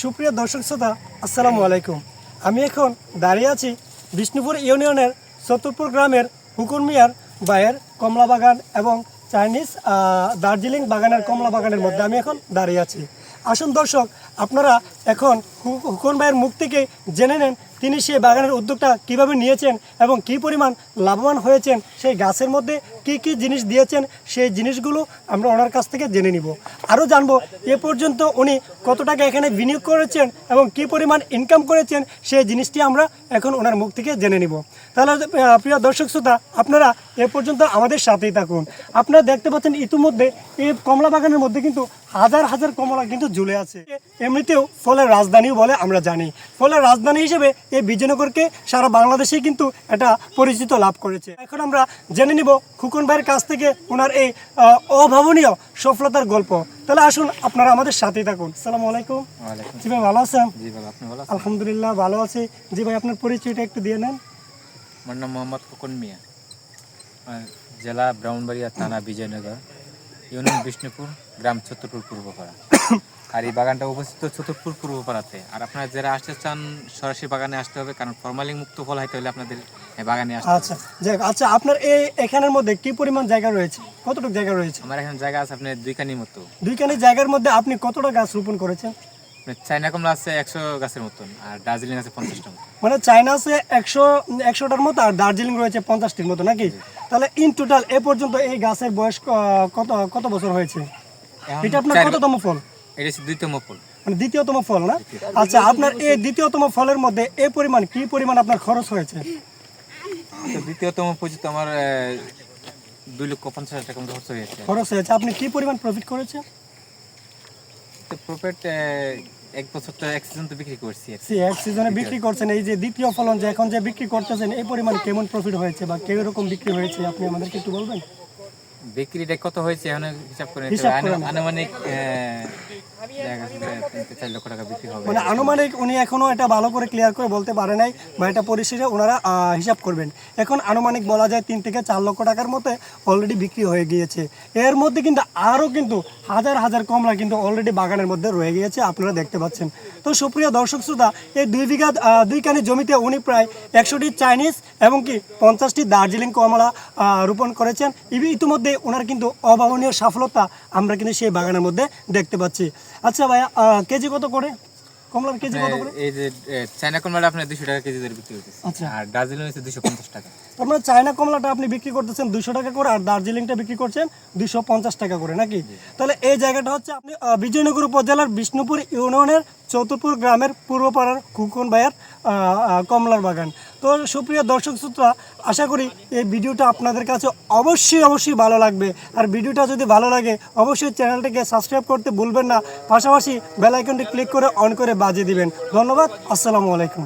সুপ্রিয় দর্শক শ্রোতা, আসসালামু আলাইকুম। আমি এখন দাঁড়িয়ে আছি বিষ্ণুপুর ইউনিয়নের চতুরপুর গ্রামের হুকুন মিয়ার ভাইয়ের কমলা বাগান এবং চাইনিজ দার্জিলিং বাগানের কমলা বাগানের মধ্যে আমি এখন দাঁড়িয়ে আছি। আসুন দর্শক, আপনারা এখন হুকুন ভাইয়ের মুখ থেকে জেনে নেন তিনি সেই বাগানের উদ্যোগটা কিভাবে নিয়েছেন এবং কী পরিমাণ লাভবান হয়েছেন, সেই গাছের মধ্যে কি কি জিনিস দিয়েছেন সেই জিনিসগুলো আমরা ওনার কাছ থেকে জেনে নিব। আরও জানবো এ পর্যন্ত উনি কত টাকা এখানে বিনিয়োগ করেছেন এবং কী পরিমাণ ইনকাম করেছেন সেই জিনিসটি আমরা এখন ওনার মুখ থেকে জেনে নিব। তাহলে প্রিয় দর্শক শ্রোতা, আপনারা এ পর্যন্ত আমাদের সাথেই থাকুন। আপনারা দেখতে পাচ্ছেন ইতিমধ্যে এই কমলা বাগানের মধ্যে কিন্তু হাজার হাজার কমলা কিন্তু ঝুলে আছে। এমনিতেও ফলের রাজধানীও বলে আমরা জানি। ফলের রাজধানী হিসেবে এই বিজয়নগরকে সারা বাংলাদেশে কিন্তু এটা পরিচিত লাভ করেছে। এখন আমরা জেনে নিব খুকন ভাইয়ের কাছ থেকে ওনার এই অভাবনীয় সফলতার গল্প। তাহলে আসুন আপনারা আমাদের সাথেই থাকুন। আসসালামু আলাইকুম। জি ভাই, ভালো আছেন? আলহামদুলিল্লাহ ভালো আছি। জি ভাই, আপনার পরিচয়টা একটু দিয়ে নেন। আমার নাম মোহাম্মদ খুকন মিয়া, জেলা ব্রাহ্মণবাড়িয়া, থানা বিজয়নগর, ইউনিয়ন বিষ্ণুপুর, গ্রাম চতুরপুর পূর্বপাড়া। আর এই বাগানটা অবস্থিত চতুরপুর পূর্বপাড়াতে। আর আপনারা যারা আসতে চান সরাসরি বাগানে আসতে হবে, কারণ ফরমালিন মুক্ত ফল হইতে হলে আপনাদের বাগানে আসতে হবে। আচ্ছা, আপনার এই এখানের মধ্যে কি পরিমাণ জায়গা রয়েছে, কতটুকু জায়গা রয়েছে? আমার এখানে জায়গা আছে আপনার 2 কানির মতো। 2 কানি জায়গার মধ্যে আপনি কতটা গাছ রোপণ করেছেন? চায়না কমলা আছে 100 গাছের মতন, আর দার্জিলিং আছে 50টা মতো। মানে চায়না আছে 100টার মতো আর দার্জিলিং রয়েছে 50টির মতো নাকি? তাহলে ইন টোটাল এ পর্যন্ত এই গাছের বয়স কত বছর হয়েছে? এটা আপনার কততম ফল? এটা হচ্ছে 2তম ফল, মানে দ্বিতীয়তম ফল না? আচ্ছা, আপনার এই দ্বিতীয়তম ফলের মধ্যে এই পরিমাণ কি পরিমাণ আপনার খরচ হয়েছে? তো দ্বিতীয়তম পর্যন্ত আমার 2,50,000 টাকা মতো খরচ হয়েছে। আপনি কি পরিমাণ প্রফিট করেছেন? তো প্রফিট এক বছর তো এক সিজন তো বিক্রি করছি। এক সিজনে বিক্রি করছেন। এই যে দ্বিতীয় ফলন যে এখন যে বিক্রি করতেছেন, এই পরিমাণ কেমন প্রফিট হয়েছে বা কিরকম বিক্রি হয়েছে আপনি আমাদেরকে একটু বলবেন? বিক্রিটা কত হয়েছে এখন হিসাব করে আনুমানিক 4 লক্ষ টাকা বিক্রি হবে। মানে আনুমানিক উনি এখনো এটা ভালো করে ক্লিয়ার করে বলতে পারে নাই, বা এটা পরিশেষে ওনারা হিসাব করবেন। এখন আনুমানিক বলা যায় 3 থেকে 4 লক্ষ টাকার মতো অলরেডি বিক্রি হয়ে গিয়েছে। এর মধ্যে কিন্তু আরও কিন্তু হাজার হাজার কমলা কিন্তু অলরেডি বাগানের মধ্যে রয়ে গিয়েছে, আপনারা দেখতে পাচ্ছেন। তো সুপ্রিয় দর্শক শ্রোতা, এই 2 কানি জমিতে উনি প্রায় 100টি চাইনিজ এবং কি 50টি দার্জিলিং কমলা রোপণ করেছেন। ইতিমধ্যে ওনার কিন্তু অভাবনীয় সফলতা আমরা কিন্তু সেই বাগানের মধ্যে দেখতে পাচ্ছি। আচ্ছা ভাইয়া, কেজি কত করে কমলার? কেজি কত করে? এই যে চায়না কমলাটা আপনি 200 টাকা কেজি দরে বিক্রি করতেছেন। আচ্ছা, আর দার্জিলিং হচ্ছে 250 টাকা। আপনার চায়না কমলাটা আপনি বিক্রি করতেছেন 200 টাকা করে, আর দার্জিলিংটা বিক্রি করছেন 250 টাকা করে নাকি? তাহলে এই জায়গাটা হচ্ছে আপনি বিজয়নগর উপজেলার বিষ্ণুপুর ইউনিয়নের চতুরপুর গ্রামের পূর্বপাড়ার খুকন ভাইয়ের কমলার বাগান। তো সুপ্রিয় দর্শক শ্রোতা, আশা করি এই ভিডিওটা আপনাদের কাছে অবশ্যই ভালো লাগবে। আর ভিডিওটা যদি ভালো লাগে অবশ্যই চ্যানেলটাকে সাবস্ক্রাইব করতে ভুলবেন না, পাশাপাশি বেল আইকনটি ক্লিক করে অন করে বাজিয়ে দিবেন। ধন্যবাদ। আসসালামু আলাইকুম।